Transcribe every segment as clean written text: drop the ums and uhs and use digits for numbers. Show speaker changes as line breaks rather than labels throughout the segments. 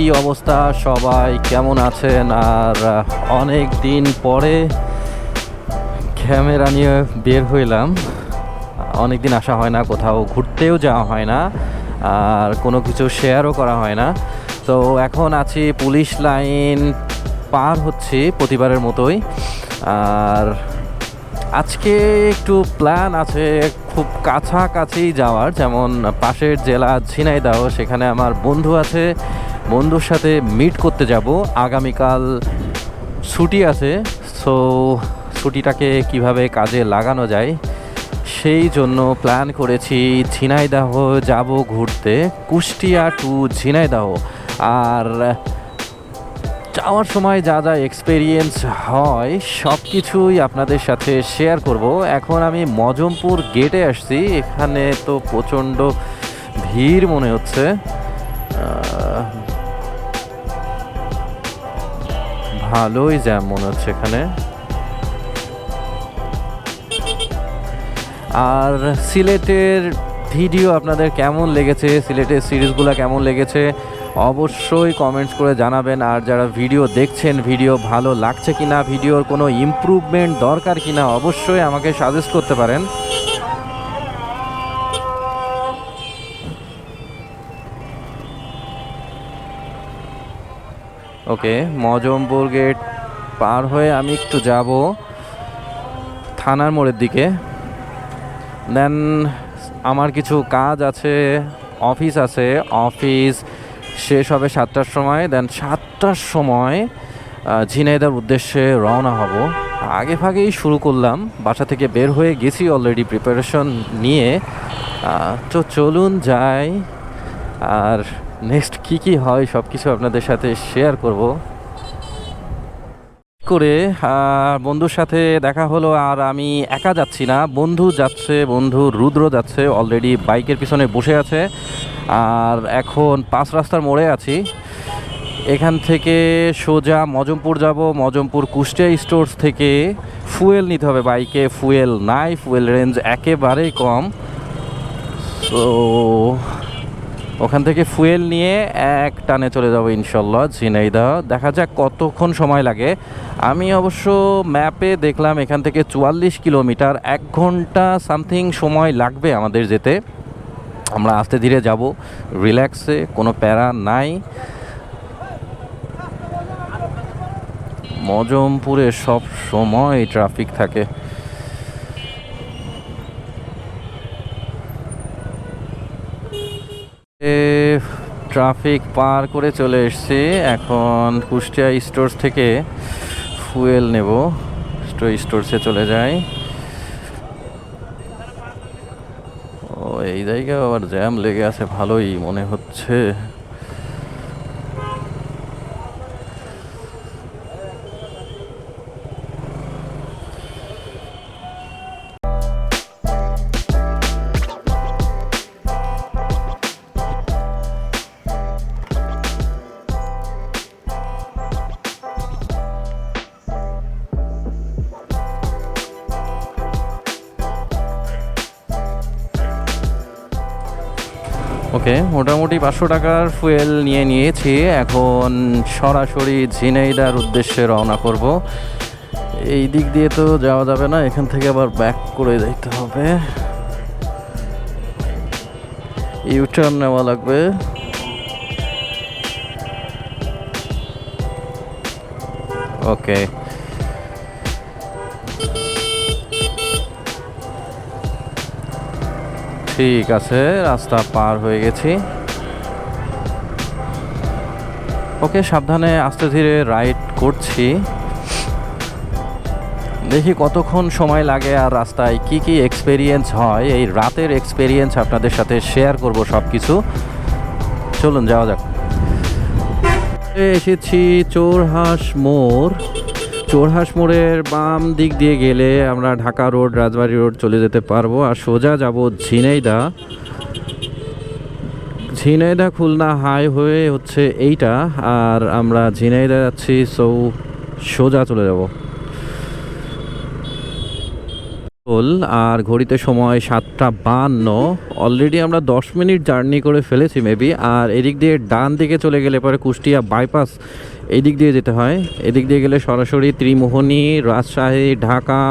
কি অবস্থা, সবাই কেমন আছেন? আর অনেক দিন পরে ক্যামেরা নিয়ে বের হইলাম। অনেক দিন আসা হয় না, কোথাও ঘুরতেও যাওয়া হয় না, আর কোনো কিছু শেয়ারও করা হয় না। তো এখন আছি পুলিশ লাইন পার হচ্ছি প্রতিবারের মতোই। আর আজকে একটু প্ল্যান আছে খুব কাছাকাছি যাওয়ার, যেমন পাশের জেলা ঝিনাইদহ, সেখানে আমার বন্ধু আছে, বন্ধুর সাথে মিট করতে যাব। আগামীকাল ছুটি আছে, সো ছুটিটাকে কিভাবে কাজে লাগানো যায় সেই জন্য প্ল্যান করেছি ঝিনাইদহ যাব ঘুরতে, কুষ্টিয়া টু ঝিনাইদহ। আর যাওয়ার সময় যা যা এক্সপেরিয়েন্স হয় সব কিছুই আপনাদের সাথে শেয়ার করব। এখন আমি মজমপুর গেটে আসছি, এখানে তো প্রচণ্ড ভিড় মনে হচ্ছে। ভালোই জ্যাম মনে হচ্ছে এখানে। আর সিলেটের ভিডিও আপনাদের কেমন লেগেছে, সিলেটের সিরিজগুলো কেমন লেগেছে অবশ্যই কমেন্টস করে জানাবেন। আর যারা ভিডিও দেখছেন, ভিডিও ভালো লাগছে কিনা, ভিডিওর কোনো ইমপ্রুভমেন্ট দরকার কিনা অবশ্যই আমাকে সাজেস্ট করতে পারেন। ওকে, মজমপুর গেট পার হয়ে আমি একটু যাব থানার মোড়ের দিকে। দেন আমার কিছু কাজ আছে, অফিস আছে, অফিস শেষ হবে 7টার সময়। দেন 7টার সময় ঝিনাইদহর উদ্দেশ্যে রওনা হব। আগে ভাগেই শুরু করলাম, বাসা থেকে বের হয়ে গেছি অলরেডি প্রিপারেশন নিয়ে। তো চলুন যাই, আর নেক্সট কি হয় সব কিছু আপনাদের সাথে শেয়ার করব। করে বন্ধুর সাথে দেখা হলো, আর আমি একা যাচ্ছি না, বন্ধু যাচ্ছে, বন্ধু রুদ্র যাচ্ছে, অলরেডি বাইকের পিছনে বসে আছে। আর এখন 5 রাস্তার মোড়ে আছি, এখান থেকে সোজা মজমপুর যাব। মজমপুর কুষ্টিয়া স্টোরস থেকে ফুয়েল নিতে হবে, বাইকে ফুয়েল নাই, ফুয়েল রেঞ্জ একেবারেই কম। তো ওখান থেকে ফুয়েল নিয়ে এক টানে চলে যাব ইনশাল্লাহ ঝিনাইদহ। দেখা যাক কতক্ষণ সময় লাগে। আমি অবশ্য ম্যাপে দেখলাম এখান থেকে 44 কিলোমিটার, 1 ঘন্টা সামথিং সময় লাগবে আমাদের যেতে। আমরা আস্তে ধীরে যাব, রিল্যাক্সে, কোনো প্যারা নাই। মজমপুরে সব সময় ট্রাফিক থাকে। ট্রাফিক পার করে চলে এসেছি, এখন কুষ্টিয়া স্টোরস থেকে ফুয়েল নেব। স্টোরসে চলে যাই। ও, এই জায়গায় আবার জ্যাম লেগে আছে, ভালোই মনে হচ্ছে। ওকে, মোটামুটি 500 টাকার ফুয়েল নিয়ে নিয়েছি। এখন সরাসরি ঝিনাইদহর উদ্দেশ্যে রওনা করব। এই দিক দিয়ে তো যাওয়া যাবে না, এখান থেকে আবার ব্যাক করে যেতে হবে, ইউটার্ন নেওয়া লাগবে। ওকে, ঠিক আছে, রাস্তা পার হয়ে গেছি। ওকে, সাবধানে আস্তে ধীরে রাইড করছি, দেখি কতক্ষণ সময় লাগে আর রাস্তায় কি এক্সপেরিয়েন্স হয়। এই রাতের এক্সপেরিয়েন্স আপনাদের সাথে শেয়ার করব সব কিছু। চলুন যাওয়া যাক। এসেছি চোরহাঁস মোড়। চোরহাঁস মোড়ের বাম দিক দিয়ে গেলে আমরা ঢাকা রোড, রাজবাড়ী রোড চলে যেতে পারবো, আর সোজা যাব ঝিনাইদহ। ঝিনাইদহ খুলনা হাইওয়ে হচ্ছে এইটা, আর আমরা ঝিনাইদহ যাচ্ছি, সো সোজা চলে যাব। তো আর ঘড়িতে সময় 7:52। অলরেডি আমরা 10 মিনিট জার্নি করে ফেলেছি মেবি। আর এদিক দিয়ে ডান দিকে চলে গেলে পরে কুষ্টিয়া বাইপাস এই দিক দিয়ে যেতে হয়। এদিক দিয়ে গেলে সরাসরি ত্রিমোহনী, রাজশাহী, ঢাকা,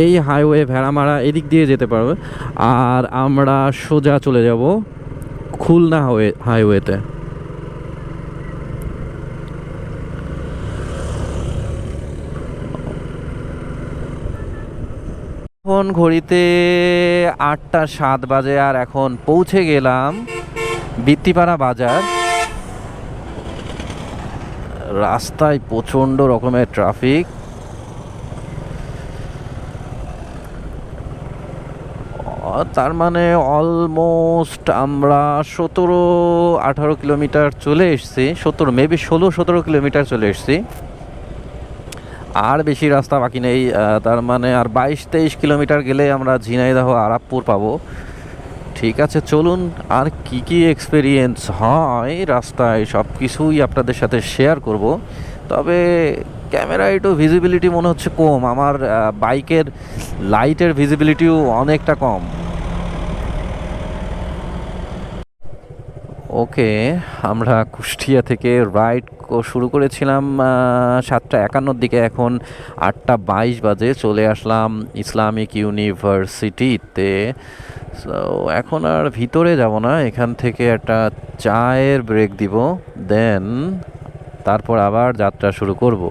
এই হাইওয়ে ভেড়ামারা এদিক দিয়ে যেতে পারবে। আর আমরা সোজা চলে যাব খুলনা হাইওয়েতে। এখন ঘড়িতে 8:07 বাজে আর এখন পৌঁছে গেলাম বৃত্তিপাড়া বাজার। রাস্তায় প্রচণ্ড রকমের ট্রাফিক। তার মানে অলমোস্ট আমরা 17-18 কিলোমিটার চলে এসেছি, 17 মেবি 16-17 কিলোমিটার চলে এসেছি। আর বেশি রাস্তা বাকি নেই। তার মানে আর 22-23 কিলোমিটার গেলে আমরা ঝিনাইদহ আরাপপুর পাবো। ঠিক আছে, চলুন আর কি কি এক্সপেরিয়েন্স হয় রাস্তায় সব কিছুই আপনাদের সাথে শেয়ার করব। তবে ক্যামেরায় একটু ভিজিবিলিটি মনে হচ্ছে কম, আমার বাইকের লাইটের ভিজিবিলিটিও অনেকটা কম। ওকে, আমরা কুষ্টিয়া থেকে রাইড শুরু করেছিলাম 7:51 দিকে, এখন 8:22 বাজে। চলে আসলাম ইসলামিক ইউনিভার্সিটিতে। সো এখন আর ভিতরে যাব না, এখান থেকে একটা চায়ের ব্রেক দিব, দেন তারপর আবার যাত্রা শুরু করব।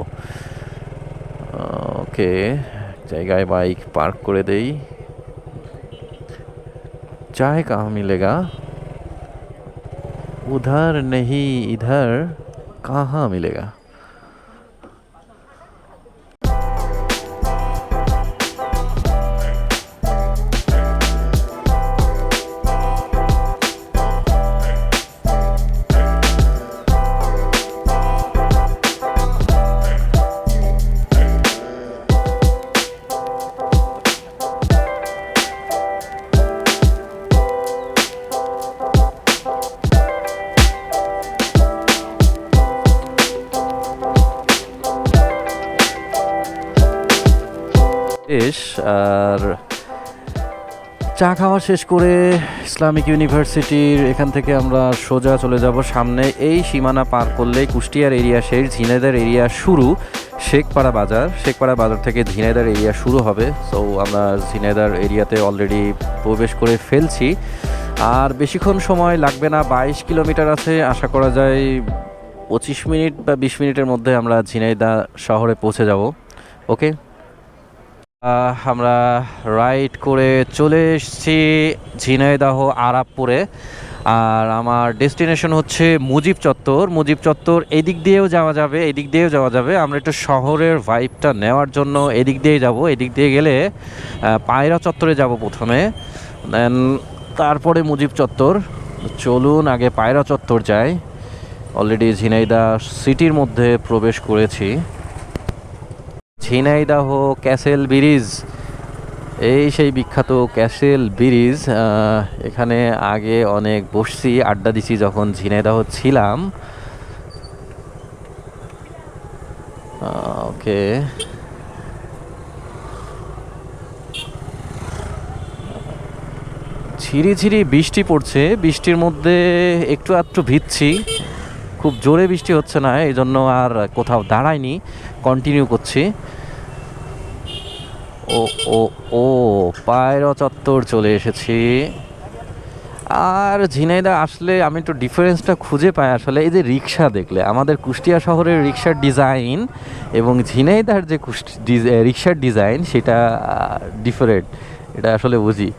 ওকে, জায়গায় বাইক পার্ক করে দেই। चाय कहाँ मिलेगा, उधर नहीं इधर कहाँ मिलेगा। আর চা খাওয়া শেষ করে ইসলামিক ইউনিভার্সিটির এখান থেকে আমরা সোজা চলে যাব সামনে। এই সীমানা পার করলেই কুষ্টিয়ার এরিয়া শেষ, ঝিনাইদহ এরিয়া শুরু। শেখপাড়া বাজার থেকে ঝিনাইদহ এরিয়া শুরু হবে। সো আমরা ঝিনাইদহ এরিয়াতে অলরেডি প্রবেশ করে ফেলছি। আর বেশিক্ষণ সময় লাগবে না, 22 কিলোমিটার আছে। আশা করা যায় 25 মিনিট বা 20 মিনিটের মধ্যে আমরা ঝিনাইদহ শহরে পৌঁছে যাব। ওকে, আমরা রাইড করে চলে এসেছি ঝিনাইদহ আরাপপুরে। আর আমার ডেস্টিনেশন হচ্ছে মুজিব চত্বর। এদিক দিয়েও যাওয়া যাবে, আমরা একটু শহরের ভাইবটা নেওয়ার জন্য এদিক দিয়েই যাব। এদিক দিয়ে গেলে পায়রা চত্বরে যাব প্রথমে, দেন তারপরে মুজিব চত্বর। চলুন আগে পায়রা চত্বর যাই। অলরেডি ঝিনাইদহ সিটির মধ্যে প্রবেশ করেছি। ঝিনাইদহ ক্যাসেল ব্রিজ, এই সেই বিখ্যাত ক্যাসেল ব্রিজ। এখানে আগে অনেক বসছি, আড্ডা দিছি যখন ঝিনাইদহ ছিলাম। ওকে, ঝিরিঝিরি বৃষ্টি পড়ছে, বৃষ্টির মধ্যে একটু আধটু ভিজছি। খুব জোরে বৃষ্টি হচ্ছে না, এই জন্য আর কোথাও দাঁড়াইনি, কন্টিনিউ করছি। ও ও ও পায়রা চত্বর চলে এসেছি। আর ঝিনাইদহ আসলে আমি একটু ডিফারেন্সটা খুঁজে পাই আসলে। এই যে রিক্সা দেখলে, আমাদের কুষ্টিয়া শহরের রিক্সার ডিজাইন এবং ঝিনাইদহর যে রিক্সার ডিজাইন সেটা ডিফারেন্ট, এটা আসলে বুঝি।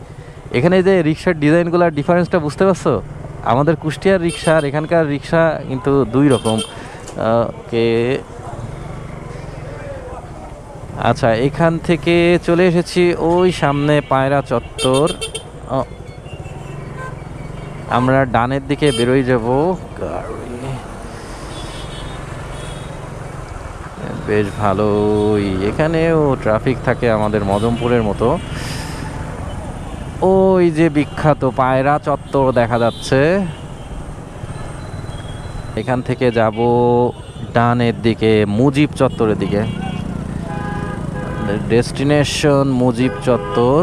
এখানে যে রিক্সার ডিজাইনগুলোর ডিফারেন্সটা বুঝতে পারছো? আমাদের কুষ্টিয়ার রিক্সা আর এখানকার রিক্সা কিন্তু দুই রকম। ওকে, আচ্ছা, এখান থেকে চলে এসেছি ওই সামনে পায়রা চত্বর। আমরা ডানের দিকে বেরোই যাব। বেশ ভালোই, এখানেও ট্রাফিক থাকে আমাদের মজমপুরের মতো। ওই যে বিখ্যাত পায়রা চত্বর দেখা যাচ্ছে, এখান থেকে যাব ডানের দিকে মুজিব চত্বরের দিকে। ডেস্টিনেশন মুজিব চত্বর।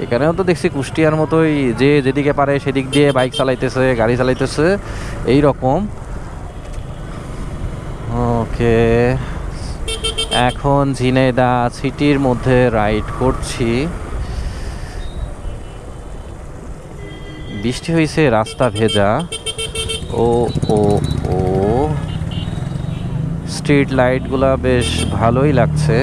এখানেও তো দেখছি কুষ্টিয়ার মতোই, যে যেদিকে পারে সেদিক দিয়ে বাইক চালাইতেছে, গাড়ি চালাইতেছে এই রকম। ওকে, এখন ঝিনাইদহ সিটির মধ্যে রাইড করছি। বৃষ্টি হয়েছে, রাস্তা ভেজা। ও ও ও স্ট্রিট লাইটগুলা বেশ ভালোই লাগছে।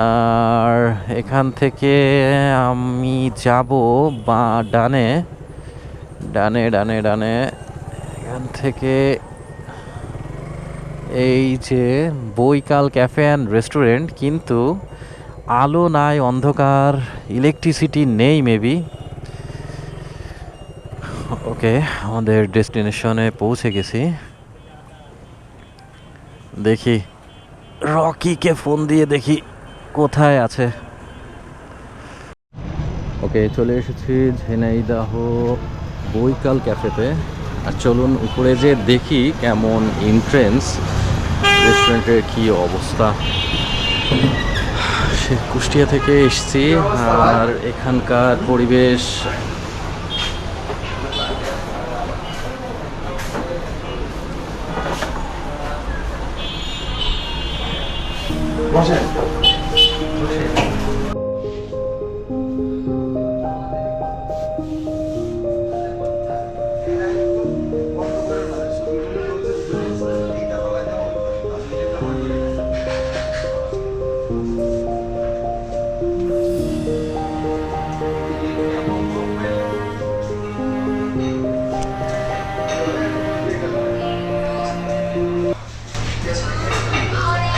আর এখান থেকে আমি যাব বা ডানে ডানে ডানে ডানে এখান থেকে এই যে বৈকাল ক্যাফে অ্যান্ড রেস্টুরেন্ট, কিন্তু আলো নাই, অন্ধকার, ইলেকট্রিসিটি নেই মেবি। ওকে, আমাদের ডেস্টিনেশনে পৌঁছে গেছি। দেখি রকিকে ফোন দিয়ে দেখি কোথায় আছে। ওকে, চলে এসেছি ঝিনাইদহ বৈকাল ক্যাফেতে। আর চলুন উপরে যে দেখি কেমন এন্ট্রেন্স, রেস্টুরেন্টের কি অবস্থা। সে কুষ্টিয়া থেকে এসেছি, আর এখানকার পরিবেশ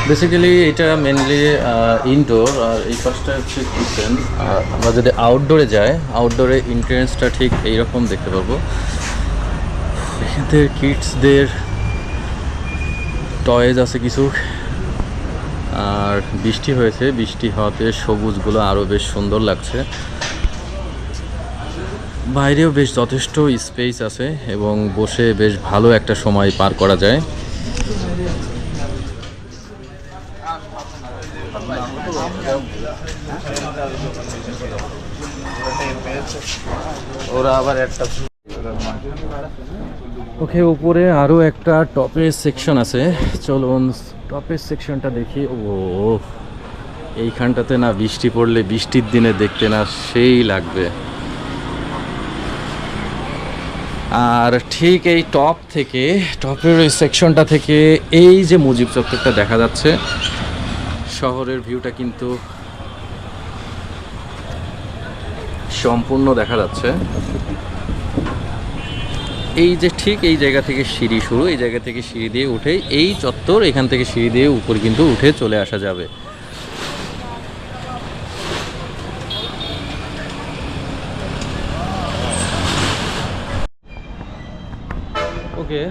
বেসিক্যালি এটা মেনলি ইনডোর, আর এই পাশটা হচ্ছে কিচেন। আর আমরা যদি আউটডোরে যাই, আউটডোরে এন্ট্রেন্সটা ঠিক এইরকম দেখতে পাবো। এখানদের কিডসদের টয়েজ আছে কিছু। আর বৃষ্টি হয়েছে, বৃষ্টি হওয়াতে সবুজগুলো আরও বেশ সুন্দর লাগছে। বাইরেও বেশ যথেষ্ট স্পেস আছে এবং বসে বেশ ভালো একটা সময় পার করা যায়। ওরা আবার একটা ওকে, উপরে আরও একটা টপের সেকশন আছে। চলুন টপের সেকশনটা দেখি। ও, এইখানটাতে না বৃষ্টি পড়লে বৃষ্টির দিনে দেখতে না সেই লাগবে। আর ঠিক এই টপ থেকে, টপের ওই সেকশনটা থেকে এই যে মুজিব চত্বরটা দেখা যাচ্ছে, শহরের ভিউটা কিন্তু সম্পূর্ণ দেখা যাচ্ছে। এই যে ঠিক এই জায়গা থেকে সিঁড়ি শুরু, এই জায়গা থেকে সিঁড়ি দিয়ে উঠে এই চত্বর, এখান থেকে সিঁড়ি দিয়ে উপর কিন্তু উঠে চলে আসা যাবে। ওকে,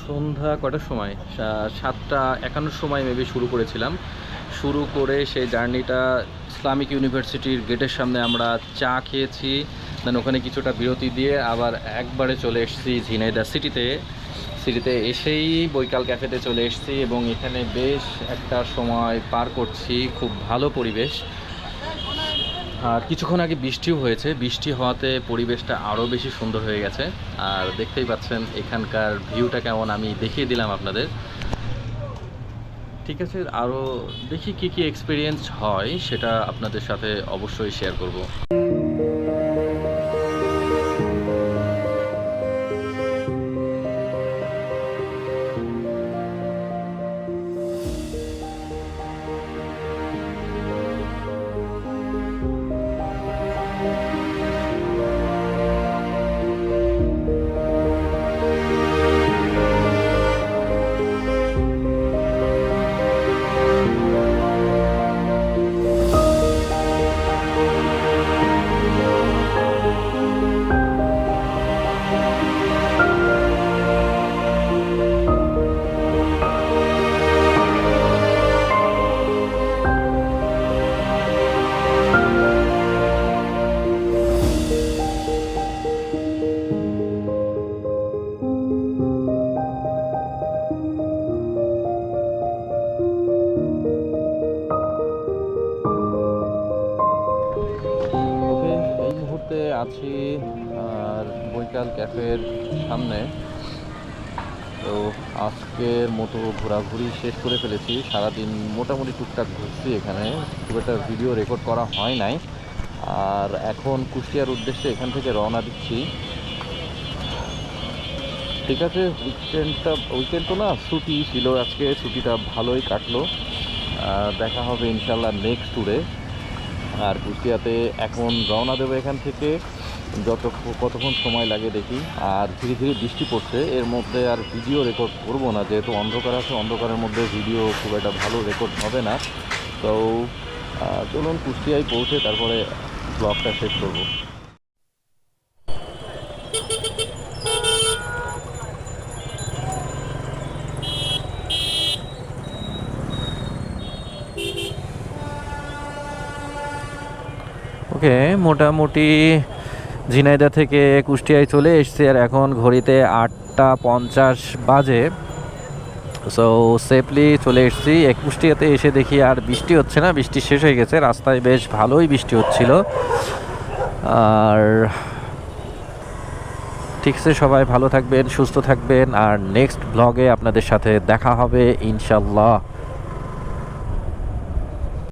সন্ধ্যা কটার সময়, 7:51 সময় মেবি শুরু করেছিলাম। শুরু করে সেই জার্নিটা ইসলামিক ইউনিভার্সিটির গেটের সামনে আমরা চা খেয়েছি। দেন ওখানে কিছুটা বিরতি দিয়ে আবার একবারে চলে এসেছি ঝিনাইদহ সিটিতে এসেই বৈকাল ক্যাফেতে চলে এসেছি এবং এখানে বেশ একটা সময় পার করছি। খুব ভালো পরিবেশ। আর কিছুক্ষণ আগে বৃষ্টিও হয়েছে, বৃষ্টি হওয়াতে পরিবেশটা আরও বেশি সুন্দর হয়ে গেছে। আর দেখতেই পাচ্ছেন এখানকার ভিউটা কেমন, আমি দেখিয়ে দিলাম আপনাদের। ঠিক আছে, আরও দেখি কী কী এক্সপিরিয়েন্স হয় সেটা আপনাদের সাথে অবশ্যই শেয়ার করব। ট্রপিক্যাল ক্যাফের সামনে। তো আজকের মতো ঘোরাঘুরি শেষ করে ফেলেছি। সারাদিন মোটামুটি টুকটাক ঘুরছি এখানে, খুব একটা ভিডিও রেকর্ড করা হয় নাই। আর এখন কুষ্টিয়ার উদ্দেশ্যে এখান থেকে রওনা দিচ্ছি। ঠিক আছে, উইকেন্ড তো না, ছুটি ছিল আজকে, ছুটিটা ভালোই কাটলো। দেখা হবে ইনশাল্লাহ নেক্সট ট্যুরে। আর কুষ্টিয়াতে এখন রওনা দেবো এখান থেকে, কতক্ষণ সময় লাগে দেখি। আর ধীরে ধীরে বৃষ্টি পড়ছে, এর মধ্যে আর ভিডিও রেকর্ড করব না, যেহেতু অন্ধকার আছে, অন্ধকারের মধ্যে ভিডিও খুব একটা ভালো রেকর্ড হবে না। তো চলুন কুষ্টিয়ায় পৌঁছে তারপরে ব্লগটা শেষ করব। ওকে, মোটামুটি ঝিনাইদহ থেকে কুষ্টিয়ায় চলে এসেছি। আর এখন ঘড়িতে 8টা 50 বাজে। সো সেফলি চলে এসেছি। কুষ্টিয়াতে এসে দেখি আর বৃষ্টি হচ্ছে না, বৃষ্টি শেষ হয়ে গেছে। রাস্তায় বেশ ভালোই বৃষ্টি হচ্ছিল। আর ঠিক আছে, সবাই ভালো থাকবেন, সুস্থ থাকবেন। আর নেক্সট ব্লগে আপনাদের সাথে দেখা হবে ইনশাল্লাহ।